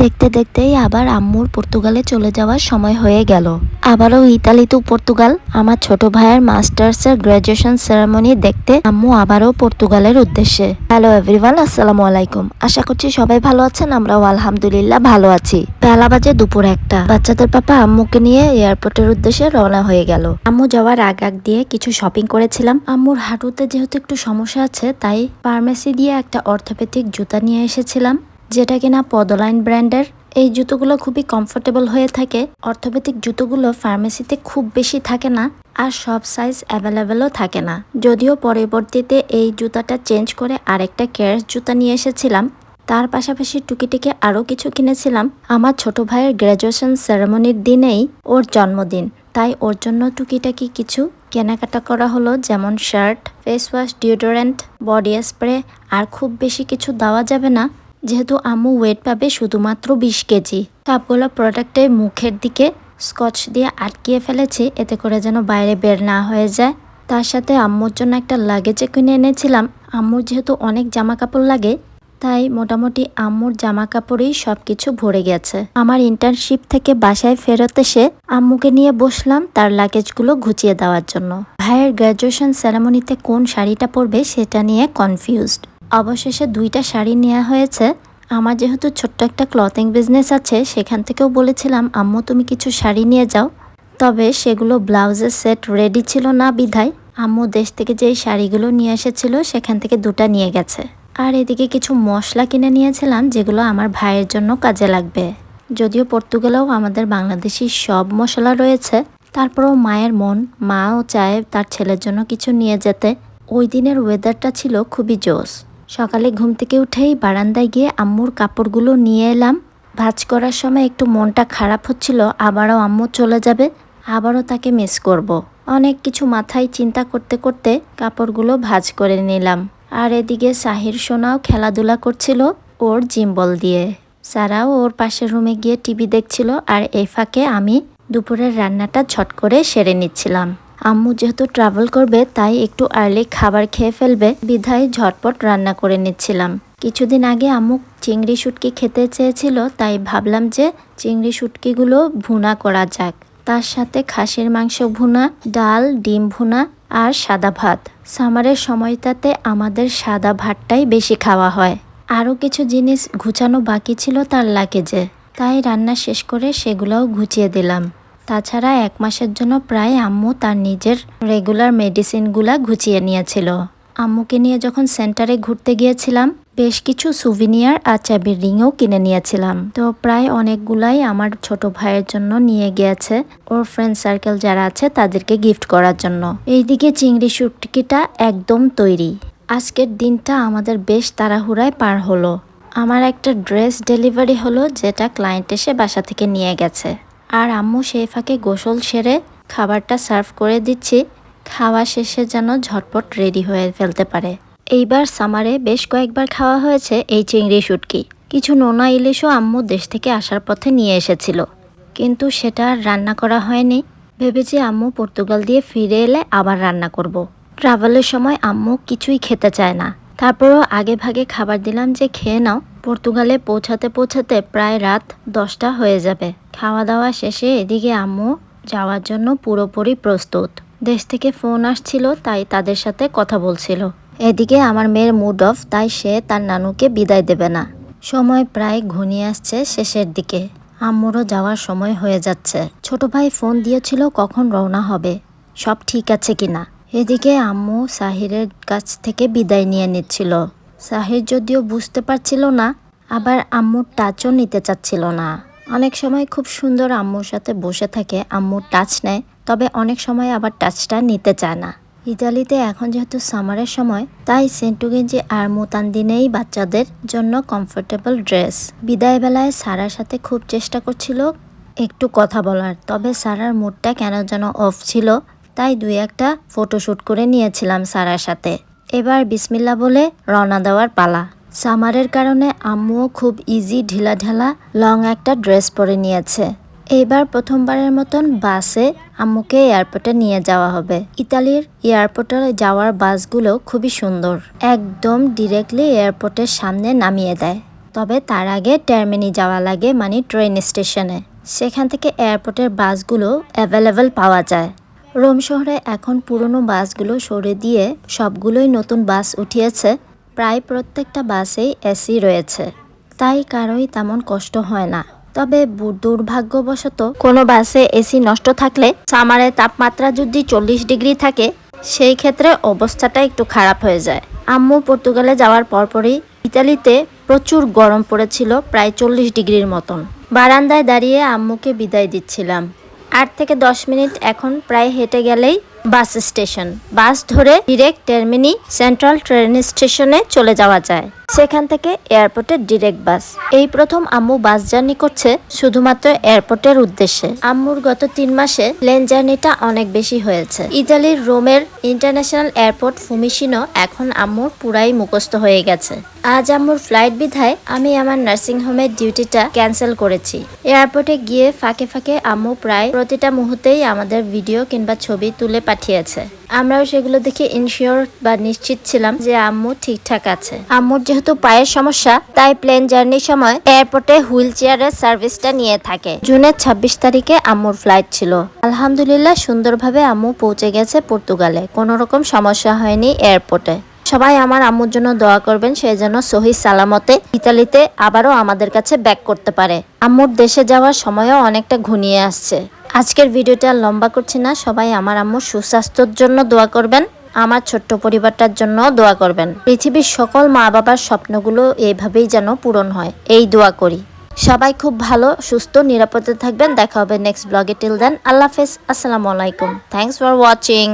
দেখতে দেখতেই আবার আম্মুর পর্তুগালে চলে যাওয়ার সময় হয়ে গেল। আবারও ইতালি টু পর্তুগাল। আমার ছোট ভাইয়ের মাস্টার্সের গ্রাজুয়েশন সেরেমনি দেখতে আম্মু আবারও পর্তুগালের উদ্দেশ্যে। হ্যালো এভরিওয়ান, আসসালামু আলাইকুম। আশা করছি সবাই ভালো আছেন। আমরাও আলহামদুলিল্লাহ ভালো আছি। বেলা বাজে দুপুর 1টা। বাচ্চাদের পাপা আম্মুকে নিয়ে এয়ারপোর্টের উদ্দেশ্যে রওনা হয়ে গেল। আম্মু যাওয়ার আগ দিয়ে কিছু শপিং করেছিলাম। আম্মুর হাঁটুতে যেহেতু একটু সমস্যা আছে, তাই ফার্মেসি দিয়ে একটা অর্থোপেডিক জুতা নিয়ে এসেছিলাম, যেটা কিনা পদলাইন ব্র্যান্ডের। এই জুতোগুলো খুবই কমফোর্টেবল হয়ে থাকে। অর্থোপেডিক জুতোগুলো ফার্মেসিতে খুব বেশি থাকে না, আর সব সাইজ অ্যাভেলেবেলও থাকে না। যদিও পরবর্তীতে এই জুতাটা চেঞ্জ করে আরেকটা কেয়ার জুতা নিয়ে এসেছিলাম। তার পাশাপাশি টুকিটিকে আরও কিছু কিনেছিলাম। আমার ছোট ভাইয়ের গ্র্যাজুয়েশন সেরেমনির দিনেই ওর জন্মদিন, তাই ওর জন্য টুকিটাকি কিছু কেনাকাটা করা হলো, যেমন shirt, face wash, deodorant, body spray. আর খুব বেশি কিছু দেওয়া যাবে না, যেহেতু আম্মু ওয়েট পাবে শুধুমাত্র 20 কেজি। সবগুলো প্রোডাক্টে মুখের দিকে স্কচ দিয়ে আটকিয়ে ফেলেছি, এতে করে যেন বাইরে বের না হয়ে যায়। তার সাথে আম্মুর জন্য একটা লাগেজে কিনে এনেছিলাম। আম্মুর যেহেতু অনেক জামা কাপড় লাগে, তাই মোটামুটি আম্মুর জামা কাপড়েই সবকিছু ভরে গেছে। আমার ইন্টার্নশিপ থেকে বাসায় ফেরত এসে আম্মুকে নিয়ে বসলাম তার লাগেজগুলো গুছিয়ে দেওয়ার জন্য। ভাইয়ের গ্র্যাজুয়েশন সেরেমনিতে কোন শাড়িটা পরবে সেটা নিয়ে কনফিউজড। অবশেষে 2টা শাড়ি নেওয়া হয়েছে। আমার যেহেতু ছোট্ট একটা ক্লথিং বিজনেস আছে, সেখান থেকেও বলেছিলাম আম্মু তুমি কিছু শাড়ি নিয়ে যাও, তবে সেগুলো ব্লাউজের সেট রেডি ছিল না বিধায় আম্মু দেশ থেকে যেই শাড়িগুলো নিয়ে এসেছিল সেখান থেকে 2টা নিয়ে গেছে। আর এদিকে কিছু মশলা কিনে নিয়েছিলাম, যেগুলো আমার ভাইয়ের জন্য কাজে লাগবে। যদিও পর্তুগালেও আমাদের বাংলাদেশি সব মশলা রয়েছে, তারপরেও মায়ের মন, মাও চায় তার ছেলের জন্য কিছু নিয়ে যেতে। ওই দিনের ওয়েদারটা ছিল খুবই জোস। সকালে ঘুম থেকে উঠেই বারান্দায় গিয়ে আম্মুর কাপড়গুলো নিয়ে এলাম। ভাঁজ করার সময় একটু মনটা খারাপ হচ্ছিল, আবারও আম্মু চলে যাবে, আবারও তাকে মিস করব। অনেক কিছু মাথায় চিন্তা করতে করতে কাপড়গুলো ভাঁজ করে নিলাম। আর এদিকে সাহির সোনাও খেলাধুলা করছিল ওর জিম বল দিয়ে। সারাও ওর পাশের রুমে গিয়ে টিভি দেখছিল, আর এই ফাঁকে আমি দুপুরের রান্নাটা ঝট করে সেরে নিচ্ছিলাম। আম্মু যেহেতু ট্রাভেল করবে, তাই একটু আর্লি খাবার খেয়ে ফেলবে বিধায় ঝটপট রান্না করে নিচ্ছিলাম। কিছুদিন আগে আম্মু চিংড়ি শুটকি খেতে চেয়েছিল, তাই ভাবলাম যে চিংড়ি শুটকিগুলো ভুনা করা যাক। তার সাথে খাসির মাংস ভুনা, ডাল, ডিম ভুনা আর সাদা ভাত। সামারের সময়টাতে আমাদের সাদা ভাতটাই বেশি খাওয়া হয়। আরও কিছু জিনিস গুছানো বাকি ছিল তার লাগেজে, তাই রান্না শেষ করে সেগুলোও গুছিয়ে দিলাম। তাছাড়া 1 মাসের জন্য প্রায় আম্মু তার নিজের রেগুলার মেডিসিনগুলা গুছিয়ে নিয়েছিল। আম্মুকে নিয়ে যখন সেন্টারে ঘুরতে গিয়েছিলাম, বেশ কিছু সুভিনিয়ার আর চাবির রিংও কিনে নিয়েছিলাম। তো প্রায় অনেকগুলাই আমার ছোট ভাইয়ের জন্য নিয়ে গিয়েছে, ওর ফ্রেন্ড সার্কেল যারা আছে তাদেরকে গিফট করার জন্য। এইদিকে চিংড়ি শুটকিটা একদম তৈরি। আজকের দিনটা আমাদের বেশ তাড়াহুড়ায় পার হলো। আমার একটা ড্রেস ডেলিভারি হলো, যেটা ক্লায়েন্ট এসে বাসা থেকে নিয়ে গেছে। আর আম্মু সেই ফাঁকে গোসল সেরে খাবারটা সার্ভ করে দিচ্ছি, খাওয়া শেষে যেন ঝটপট রেডি হয়ে ফেলতে পারে। এইবার সামারে বেশ কয়েকবার খাওয়া হয়েছে এই চিংড়ি শুটকি। কিছু নোনা ইলিশও আম্মু দেশ থেকে আসার পথে নিয়ে এসেছিল, কিন্তু সেটা আর রান্না করা হয়নি। ভেবেছি আম্মু পর্তুগাল দিয়ে ফিরে এলে আবার রান্না করব। ট্রাভেলের সময় আম্মু কিছুই খেতে চায় না, তারপরও আগে ভাগে খাবার দিলাম যে খেয়ে নাও। পর্তুগালে পৌঁছাতে পৌঁছাতে প্রায় রাত 10টা হয়ে যাবে। খাওয়া দাওয়া শেষে এদিকে আম্মু যাওয়ার জন্য পুরোপুরি প্রস্তুত। দেশ থেকে ফোন আসছিল, তাই তাদের সাথে কথা বলছিল। এদিকে আমার মেয়ের মুড অফ, তাই সে তার নানুকে বিদায় দেবে না। সময় প্রায় ঘনিয়ে আসছে শেষের দিকে। আম্মুরও যাওয়ার সময় হয়ে যাচ্ছে। ছোট ভাই ফোন দিয়েছিল কখন রওনা হবে, সব ঠিক আছে কিনা। এদিকে আম্মু সাহিরের কাছ থেকে বিদায় নিয়ে নিচ্ছিল। সাহির যদিও বুঝতে পারছিল না, আবার আম্মুর টাচও নিতে চাচ্ছিল না। অনেক সময় খুব সুন্দর আম্মুর সাথে বসে থাকে, আম্মুর টাচ নেয়, তবে অনেক সময় আবার টাচটা নিতে চায় না। ইতালিতে এখন যেহেতু সামারের সময়, তাই সেন্টু গেঞ্জি আর মুতান্দি নেই বাচ্চাদের জন্য কমফোর্টেবল ড্রেস। বিদায় বেলায় সারার সাথে খুব চেষ্টা করছিল একটু কথা বলার, তবে সারার মুডটা কেন যেন অফ ছিল, তাই 2-1টা ফটোশ্যুট করে নিয়েছিলাম সারার সাথে। এবার বিসমিল্লা বলে রওনা দেওয়ার পালা। সামারের কারণে আম্মুও খুব ইজি ঢিলাঢালা লং একটা ড্রেস পরে নিয়েছে। এইবার প্রথমবারের মতন বাসে আম্মুকে এয়ারপোর্টে নিয়ে যাওয়া হবে। ইতালির এয়ারপোর্টে যাওয়ার বাসগুলো খুবই সুন্দর, একদম ডিরেক্টলি এয়ারপোর্টের সামনে নামিয়ে দেয়। তবে তার আগে টার্মিনি যাওয়া লাগে, মানে ট্রেন স্টেশনে। সেখান থেকে এয়ারপোর্টের বাসগুলো অ্যাভেলেবেল পাওয়া যায়। রোম শহরে এখন পুরনো বাসগুলো সরে দিয়ে সবগুলোই নতুন বাস উঠিয়েছে। প্রায় প্রত্যেকটা বাসেই এসি রয়েছে, তাই কারোই তেমন কষ্ট হয় না। তবে দুর্ভাগ্যবশত কোনো বাসে এসি নষ্ট থাকলে সামারে তাপমাত্রা যদি 40 ডিগ্রি থাকে, সেই ক্ষেত্রে অবস্থাটা একটু খারাপ হয়ে যায়। আম্মু পর্তুগালে যাওয়ার পরপরই ইতালিতে প্রচুর গরম পড়েছিল, প্রায় 40 ডিগ্রির মতন। বারান্দায় দাঁড়িয়ে আম্মুকে বিদায় দিচ্ছিলাম। 8 থেকে 10 মিনিট এখন প্রায় হেঁটে গেলেই বাস স্টেশন। বাস ধরে ডিরেক্ট টার্মিনি সেন্ট্রাল ট্রেন স্টেশনে চলে যাওয়া যায়। সেখান থেকে এয়ারপোর্টের ডিরেক্ট বাস। এই প্রথম আম্মু বাস জার্নি করছে শুধুমাত্র এয়ারপোর্টের উদ্দেশ্যে। আম্মুর গত 3 মাসে প্লেন জার্নিটা অনেক বেশি হয়েছে। ইতালির রোমের ইন্টারন্যাশনাল এয়ারপোর্ট ফুমিশিনো এখন আম্মুর পুরাই মুখস্থ হয়ে গেছে। আজ আম্মুর ফ্লাইট বিধায় আমি আমার নার্সিং হোমের ডিউটিটা ক্যান্সেল করেছি। এয়ারপোর্টে গিয়ে ফাঁকে ফাঁকে আম্মু প্রায় প্রতিটা মুহূর্তেই আমাদের ভিডিও কিংবা ছবি তুলে পাঠিয়েছে। আমরাও সেগুলো দেখে ইনশিওর বা নিশ্চিত ছিলাম যে আম্মু ঠিকঠাক আছে। আম্মুর যেহেতু পায়ের সমস্যা, তাই প্লেন জার্নির সময় এয়ারপোর্টে হুইল চেয়ারের সার্ভিসটা নিয়ে থাকে। জুনের 26 তারিখে আম্মুর ফ্লাইট ছিল। আলহামদুলিল্লাহ সুন্দরভাবে আম্মু পৌঁছে গেছে পর্তুগালে। কোনো রকম সমস্যা হয়নি এয়ারপোর্টে। সবাই আমার আম্মুর জন্য দোয়া করবেন, সে যেন সহি সালামতে ইতালিতে আবারও আমাদের কাছে ব্যাক করতে পারে। আম্মুর দেশে যাওয়ার সময়ও অনেকটা ঘনিয়ে আসছে। আজকের ভিডিওটা লম্বা করছি না, সবাই আমার আম্মুর সুস্বাস্থ্যের জন্য দোয়া করবেন, আমার ছোট্ট পরিবারটার জন্য দোয়া করবেন। পৃথিবীর সকল মা বাবার স্বপ্নগুলো এইভাবেই যেন পূরণ হয়, এই দোয়া করি। সবাই খুব ভালো, সুস্থ, নিরাপদে থাকবেন। দেখা হবে নেক্সট ব্লগে। টিল দেন, আল্লাহ হাফেজ, আসসালামু আলাইকুম। Thanks for watching.